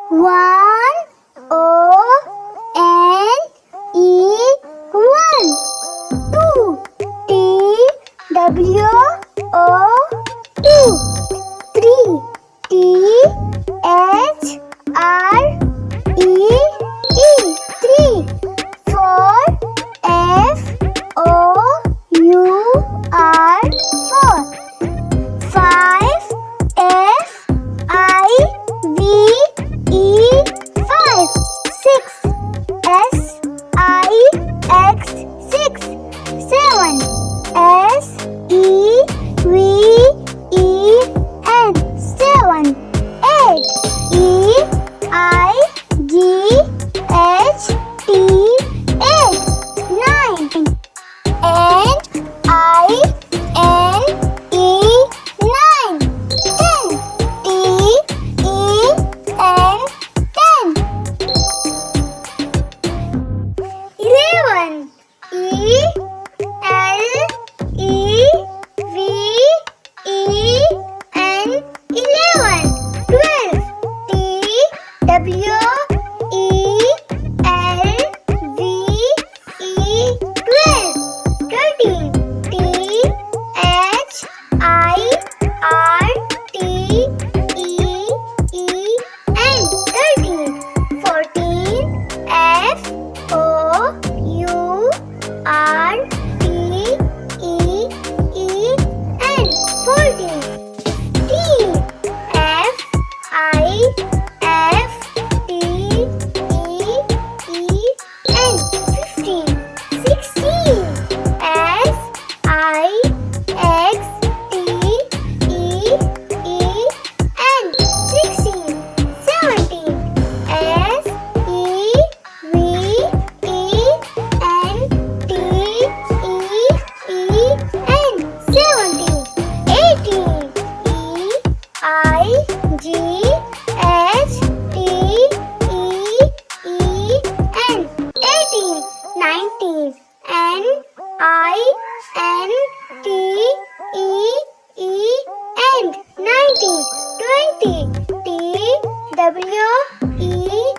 One, O, N, E, one. Two, T, W, O, two. Three, T, H, R, E, E, three. Four, F, O, U, R, four. Five, F, I, V, E, five. Six, S, I, X, six. Seven, S, E, V, E, N, seven. Eight, E, I, G, H, T, eight. Nine, N, I, N, E, nine. 10, T, E, N, 10. 11, E, L, E, V, E, N, 11. 12, T, W, E, L, V, E, 12. 13, T, H, I, R, T, E, E, N, 13. 14, F, O, U, R, T, E, E, N, 14. 15, F, I, F, T, E, E, N, 15. 16, S, I, X, T, E, E, N, 16. 17, S, E, V, E, N, T, E, E, N, 17. 18, E, I, G, H, T, E, E, N, 18. 19, N, I, N, T, E, E, N, 19. 20, T, W, E,